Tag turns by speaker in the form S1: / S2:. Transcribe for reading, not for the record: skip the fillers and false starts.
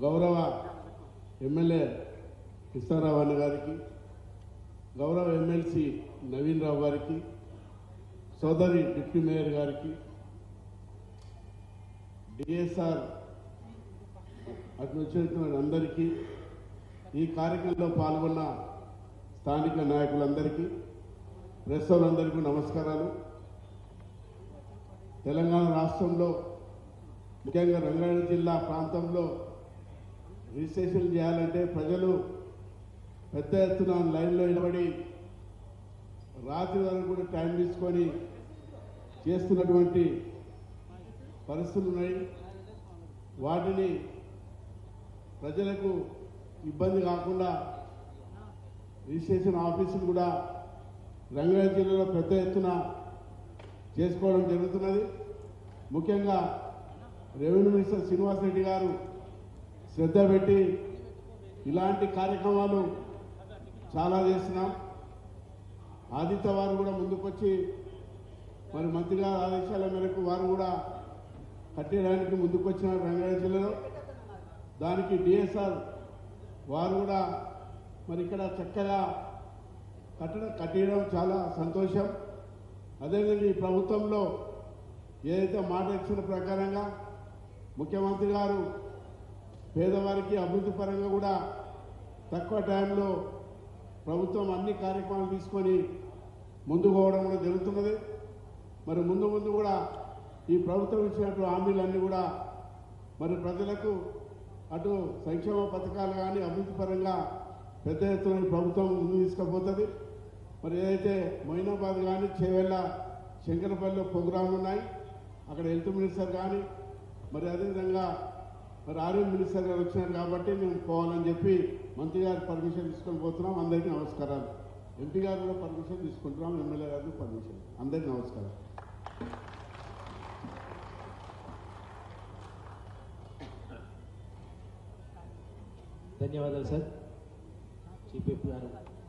S1: గౌరవ ఎమ్మెల్యే కృష్ణారావు అన్న గారికి, గౌరవ ఎమ్మెల్సీ నవీన్ రావు గారికి, సోదరి డిప్యూటీ మేయర్ గారికి, డిఎస్ఆర్ అటు వచ్చినటువంటి అందరికీ, ఈ కార్యక్రమంలో పాల్గొన్న స్థానిక నాయకులందరికీ, ప్రెస్ వాళ్ళందరికీ నమస్కారాలు. తెలంగాణ రాష్ట్రంలో ముఖ్యంగా రంగారెడ్డి జిల్లా ప్రాంతంలో రిజిస్ట్రేషన్ చేయాలంటే ప్రజలు పెద్ద ఎత్తున లైన్లో నిలబడి రాత్రి వరకు కూడా టైం తీసుకొని చేస్తున్నటువంటి పరిస్థితులు ఉన్నాయి. వాటిని ప్రజలకు ఇబ్బంది కాకుండా రిజిస్ట్రేషన్ ఆఫీసులు కూడా రంగారెడ్డి జిల్లాలో పెద్ద ఎత్తున చేసుకోవడం జరుగుతున్నది. ముఖ్యంగా రెవెన్యూ మినిస్టర్ శ్రీనివాస్ రెడ్డి గారు శ్రద్ధ పెట్టి ఇలాంటి కార్యక్రమాలు చాలా చేస్తున్నాం. ఆదిత్య వారు కూడా ముందుకొచ్చి మరి మంత్రి గారి ఆదేశాల మేరకు వారు కూడా కట్టేయడానికి ముందుకొచ్చిన రంగారెడ్డి జిల్లాలో దానికి డిఎస్ఆర్ వారు కూడా మరి ఇక్కడ చక్కగా కట్టేయడం చాలా సంతోషం. అదేవిధంగా ఈ ప్రభుత్వంలో ఏదైతే మాట ఇచ్చిన ప్రకారంగా ముఖ్యమంత్రి గారు పేదవారికి అభివృద్ధి పరంగా కూడా తక్కువ టైంలో ప్రభుత్వం అన్ని కార్యక్రమాలు తీసుకొని ముందుకు పోవడం కూడా జరుగుతున్నది. మరి ముందు కూడా ఈ ప్రభుత్వం ఇచ్చినటువంటి హామీలన్నీ కూడా మరి ప్రజలకు అటు సంక్షేమ పథకాలు కానీ అభివృద్ధి పరంగా పెద్ద ఎత్తున ప్రభుత్వం ముందు తీసుకుపోతుంది. మరి ఏదైతే మొయినాబాద్ కానీ చేవెళ్ళ శంకరపల్లిలో ప్రోగ్రాంలు ఉన్నాయి, అక్కడ హెల్త్ మినిస్టర్ కానీ మరి అదేవిధంగా మరి ఆర్ఎం మినిస్టర్ గారు వచ్చినారు కాబట్టి మేము పోవాలని చెప్పి మంత్రి గారి పర్మిషన్ తీసుకొని పోతున్నాం. అందరికీ నమస్కారాలు. ఎంపీ గారు కూడా పర్మిషన్ తీసుకుంటున్నాం, ఎమ్మెల్యే గారు పర్మిషన్. అందరికీ నమస్కారం.
S2: ధన్యవాదాలు సార్. చీఫ్ విప్ గారు.